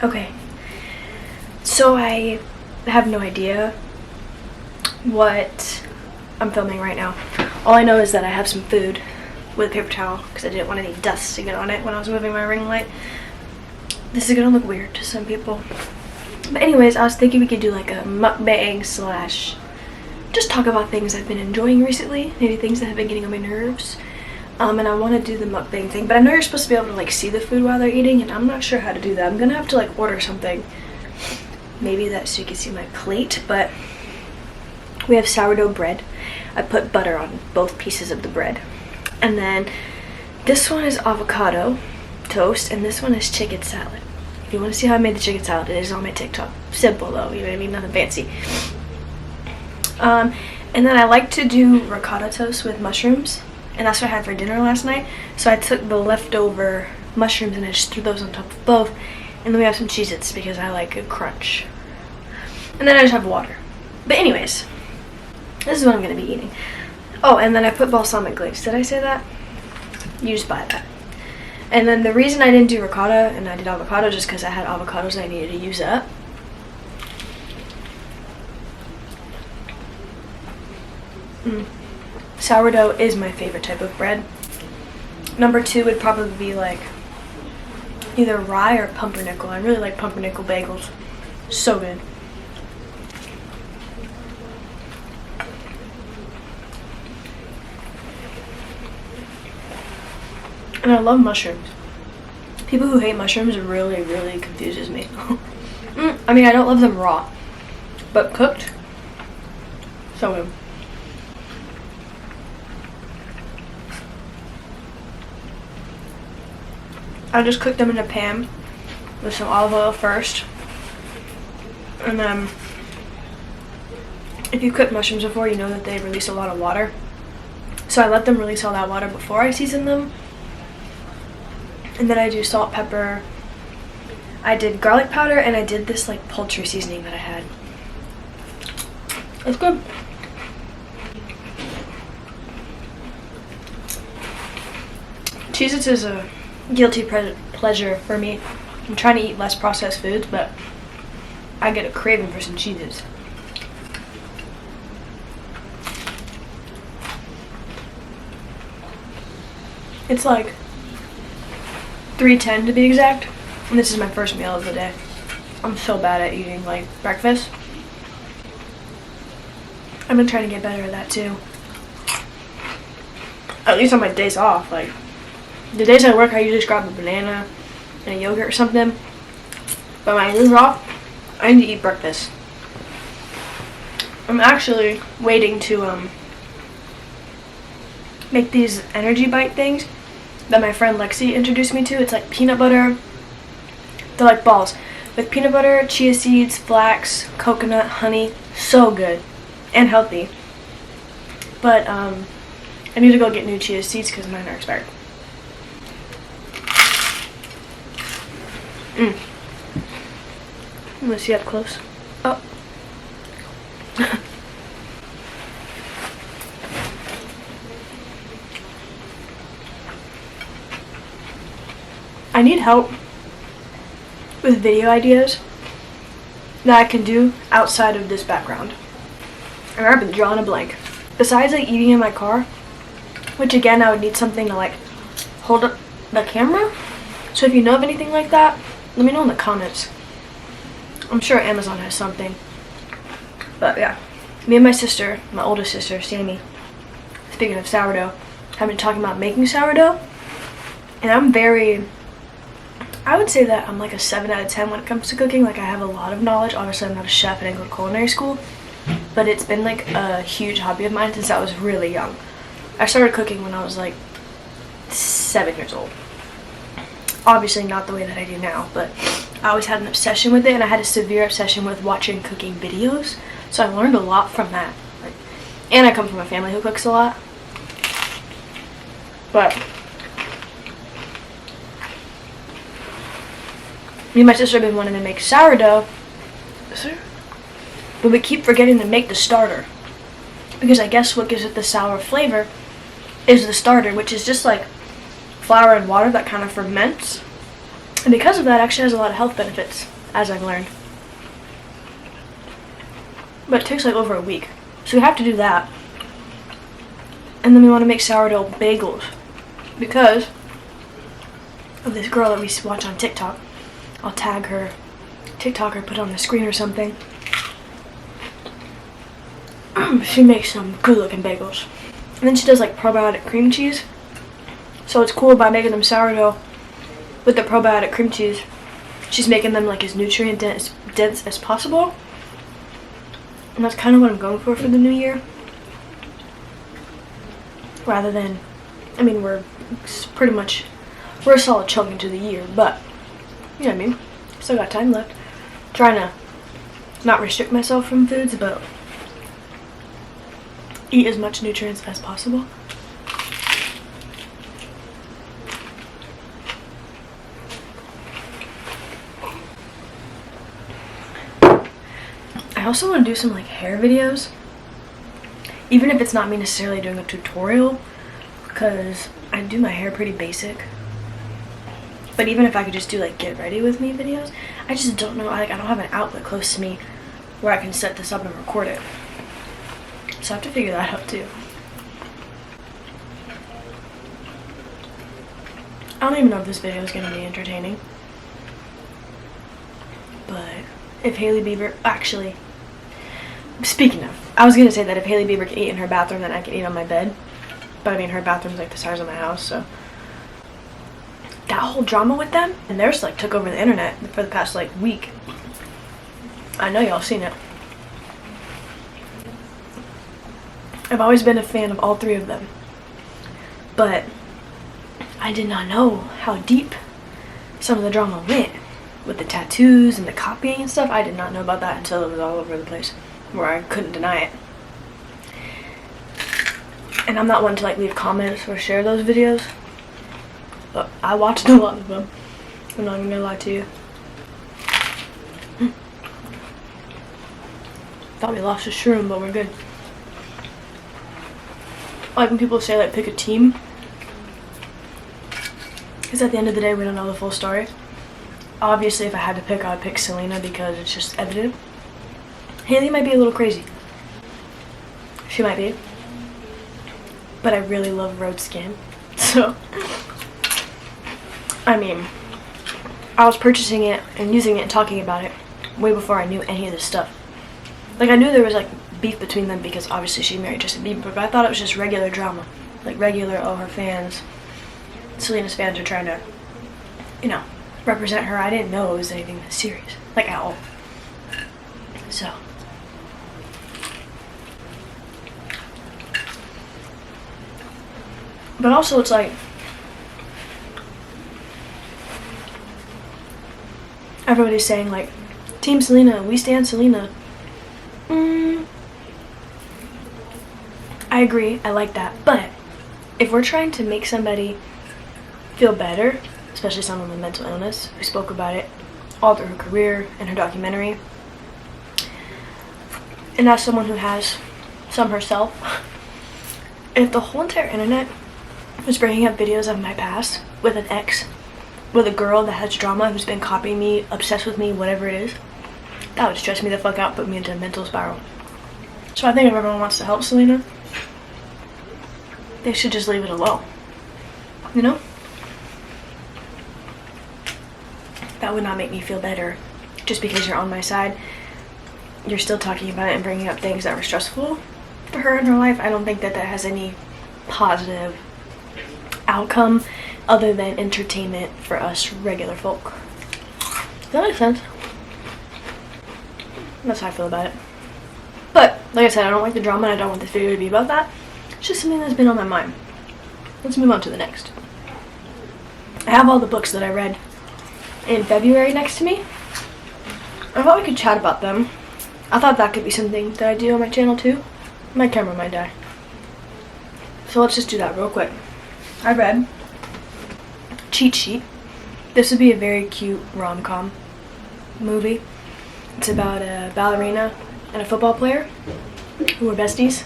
Okay, so I have no idea what I'm filming right now. All I know is that I have some food with a paper towel because I didn't want any dust to get on it when I was moving my ring light. This is gonna look weird to some people. But anyways, I was thinking we could do like a mukbang slash just talk about things I've been enjoying recently, maybe things that have been getting on my nerves. And I want to do the mukbang thing, but I know you're supposed to be able to like see the food while they're eating, and I'm not sure how to do that. I'm gonna have to like order something, maybe that so you can see my plate. But we have sourdough bread. I put butter on both pieces of the bread, and then this one is avocado toast, and this one is chicken salad. If you want to see how I made the chicken salad, it is on my TikTok. Simple though, you know what I mean, nothing fancy. And then I like to do ricotta toast with mushrooms. And that's what I had for dinner last night. So I took the leftover mushrooms and I just threw those on top of both. And then we have some Cheez-Its because I like a crunch. And then I just have water. But anyways, this is what I'm going to be eating. Oh, and then I put balsamic glaze. Did I say that? You just buy that. And then the reason I didn't do ricotta and I did avocado just because I had avocados I needed to use up. Sourdough is my favorite type of bread. Number 2 would probably be like either rye or pumpernickel. I really like pumpernickel bagels. So good. And I love mushrooms. People who hate mushrooms really, really confuses me. I mean, I don't love them raw, but cooked, so good. I just cook them in a pan with some olive oil first. And then, if you cook mushrooms before, you know that they release a lot of water. So I let them release all that water before I season them. And then I do salt, pepper. I did garlic powder, and I did this like poultry seasoning that I had. It's good. Cheez-Its is a guilty pleasure for me. I'm trying to eat less processed foods, but I get a craving for some Cheez-Its. It's like 3:10 to be exact, and this is my first meal of the day. I'm so bad at eating like breakfast. I've been trying to get better at that too. At least on my days off, like the days I work, I usually just grab a banana and a yogurt or something. But my days off, I need to eat breakfast. I'm actually waiting to make these energy bite things that my friend Lexi introduced me to. It's like peanut butter. They're like balls with peanut butter, chia seeds, flax, coconut, honey. So good and healthy. But I need to go get new chia seeds because mine are expired. I'm gonna see up close. Oh. I need help with video ideas that I can do outside of this background. And I've been drawing a blank. Besides like eating in my car, which again I would need something to like hold up the camera. So if you know of anything like that, let me know in the comments. I'm sure Amazon has something. But yeah, me and my sister, my oldest sister, Sammy, speaking of sourdough, have been talking about making sourdough. And I would say that I'm like a 7 out of 10 when it comes to cooking. Like I have a lot of knowledge. Obviously I'm not a chef and I didn't go to culinary school. But it's been like a huge hobby of mine since I was really young. I started cooking when I was like 7 years old. Obviously not the way that I do now, but I always had an obsession with it, and I had a severe obsession with watching cooking videos. So I learned a lot from that. And I come from a family who cooks a lot. But me and my sister have been wanting to make sourdough. But we keep forgetting to make the starter. Because I guess what gives it the sour flavor is the starter, which is just like flour and water that kind of ferments. And because of that, it actually has a lot of health benefits, as I've learned. But it takes like over a week. So we have to do that. And then we want to make sourdough bagels. Because of this girl that we watch on TikTok. I'll tag her TikTok or put it on the screen or something. She makes some good looking bagels. And then she does like probiotic cream cheese. So it's cool by making them sourdough with the probiotic cream cheese. She's making them like as nutrient dense as possible. And that's kind of what I'm going for the new year. Rather than, I mean, we're a solid chunk into the year, but, you know what I mean? Still got time left. Trying to not restrict myself from foods, but eat as much nutrients as possible. I also want to do some like hair videos, even if it's not me necessarily doing a tutorial, because I do my hair pretty basic. But even if I could just do like get ready with me videos, I just don't know, I don't have an outlet close to me where I can set this up and record it. So I have to figure that out too. I don't even know if this video is going to be entertaining. But if Hailey Bieber, actually, speaking of, I was going to say that if Hailey Bieber can eat in her bathroom, then I can eat on my bed. But I mean, her bathroom's like the size of my house, so. That whole drama with them, and theirs like took over the internet for the past like week. I know y'all seen it. I've always been a fan of all three of them. But I did not know how deep some of the drama went. With the tattoos and the copying and stuff, I did not know about that until it was all over the place, where I couldn't deny it. And I'm not one to like leave comments or share those videos, but I watched a lot of them. I'm not even gonna lie to you. Thought we lost a shroom, but we're good. Like when people say like pick a team, because at the end of the day we don't know the full story. Obviously, if I had to pick, I would pick Selena because it's just evident. Hailey might be a little crazy. She might be. But I really love road skin. So, I mean, I was purchasing it and using it and talking about it way before I knew any of this stuff. Like, I knew there was, like, beef between them because obviously she married Justin Bieber, but I thought it was just regular drama. Like, regular, oh, her fans, Selena's fans are trying to, you know, represent her. I didn't know it was anything that serious, like at all. So but also it's like everybody's saying like Team Selena, we stand Selena. I agree, I like that, but if we're trying to make somebody feel better, especially someone with mental illness, who spoke about it all through her career and her documentary. And as someone who has some herself, if the whole entire internet was bringing up videos of my past with an ex, with a girl that has drama, who's been copying me, obsessed with me, whatever it is, that would stress me the fuck out, put me into a mental spiral. So I think if everyone wants to help Selena, they should just leave it alone. You know? That would not make me feel better. Just because you're on my side, you're still talking about it and bringing up things that were stressful for her in her life. I don't think that that has any positive outcome other than entertainment for us regular folk. Does that make sense? That's how I feel about it. But, like I said, I don't like the drama and I don't want this video to be about that. It's just something that's been on my mind. Let's move on to the next. I have all the books that I read in February next to me. I thought we could chat about them. I thought that could be something that I do on my channel too. My camera might die. So let's just do that real quick. I read Cheat Sheet. This would be a very cute rom-com movie. It's about a ballerina and a football player who are besties,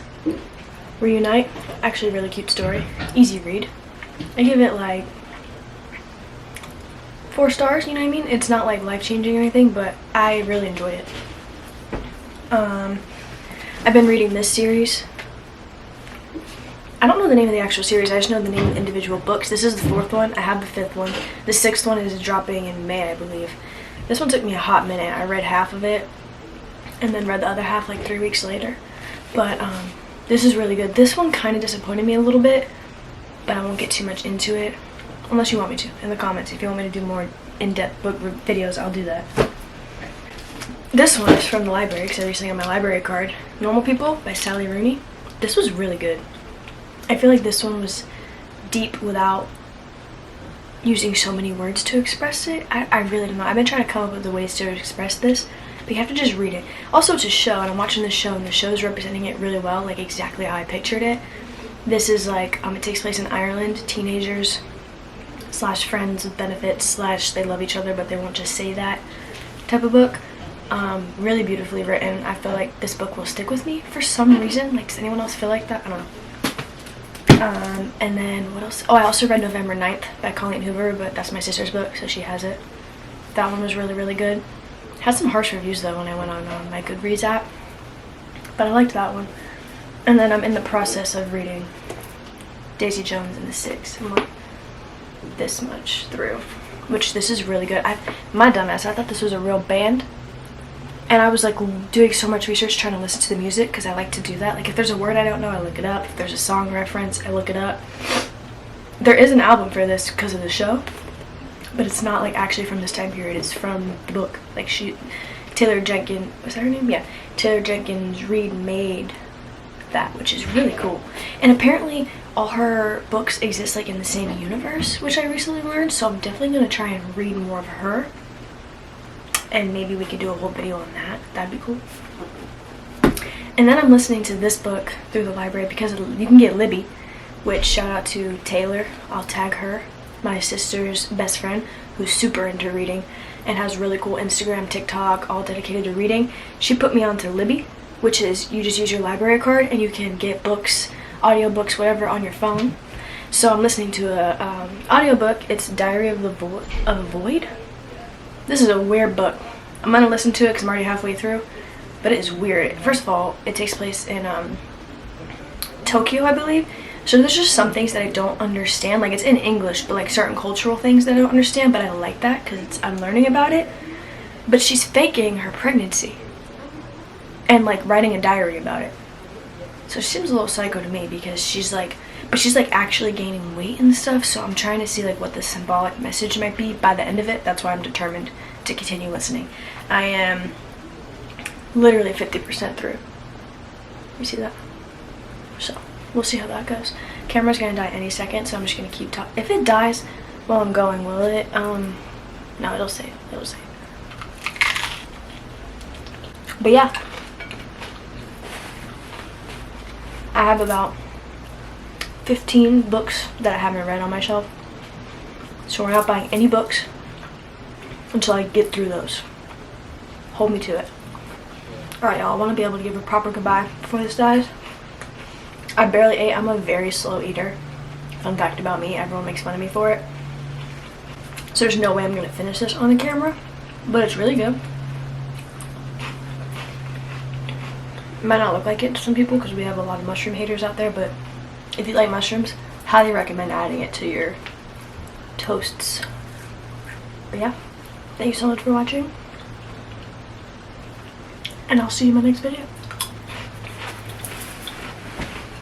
reunite. Actually a really cute story. Easy read. I give it like 4 stars, you know what I mean? It's not like life-changing or anything, but I really enjoyed it. I've been reading this series. I don't know the name of the actual series, I just know the name of the individual books. This is the 4th one, I have the 5th one. The 6th one is dropping in May, I believe. This one took me a hot minute. I read half of it, and then read the other half like 3 weeks later. But this is really good. This one kind of disappointed me a little bit, but I won't get too much into it. Unless you want me to, in the comments. If you want me to do more in-depth book videos, I'll do that. This one is from the library, because I recently got my library card. Normal People by Sally Rooney. This was really good. I feel like this one was deep without using so many words to express it. I really don't know. I've been trying to come up with the ways to express this, but you have to just read it. Also, it's a show, and I'm watching this show, and the show's representing it really well, like exactly how I pictured it. This is like, it takes place in Ireland, teenagers / friends with benefits / they love each other but they won't just say that type of book. Really beautifully written. I feel like this book will stick with me for some reason. Like, does anyone else feel like that? I don't know. And then what else? Oh, I also read November 9th by Colleen Hoover, but that's my sister's book, so she has it. That one was really, really good. Had some harsh reviews though when I went on my Goodreads app, but I liked that one. And then I'm in the process of reading Daisy Jones and the Six. I'm like this much through, which this is really good. My dumbass, I thought this was a real band, and I was like doing so much research trying to listen to the music, because I like to do that. Like, if there's a word I don't know, I look it up. If there's a song reference, I look it up. There is an album for this because of the show, but it's not like actually from this time period. It's from the book. Like, Taylor Jenkins, was that her name? Yeah, Taylor Jenkins Reid made that, which is really cool. And apparently all her books exist like in the same universe, which I recently learned, so I'm definitely going to try and read more of her, and maybe we could do a whole video on that. That'd be cool. And then I'm listening to this book through the library because you can get Libby, which, shout out to Taylor, I'll tag her, my sister's best friend, who's super into reading and has really cool Instagram, TikTok, all dedicated to reading. She put me onto Libby, which is you just use your library card and you can get books, audiobooks, whatever, on your phone. So I'm listening to a audiobook. It's Diary of a Void. This is a weird book. I'm gonna listen to it because I'm already halfway through, but it is weird. First of all, it takes place in Tokyo, I believe. So there's just some things that I don't understand. Like, it's in English, but like certain cultural things that I don't understand, but I like that because I'm learning about it. But she's faking her pregnancy and like writing a diary about it. So she seems a little psycho to me, because she's like actually gaining weight and stuff. So I'm trying to see like what the symbolic message might be by the end of it. That's why I'm determined to continue listening. I am literally 50% through. You see that? So we'll see how that goes. Camera's gonna die any second, so I'm just gonna keep talking. If it dies while I'm going, will it? No, it'll save. It'll save. But yeah, I have about 15 books that I haven't read on my shelf, so we're not buying any books until I get through those. Hold me to it. Alright, y'all, I want to be able to give a proper goodbye before this dies. I barely ate. I'm a very slow eater. Fun fact about me, everyone makes fun of me for it. So there's no way I'm going to finish this on the camera, but it's really good. It might not look like it to some people because we have a lot of mushroom haters out there, but if you like mushrooms, highly recommend adding it to your toasts. But yeah, thank you so much for watching, and I'll see you in my next video.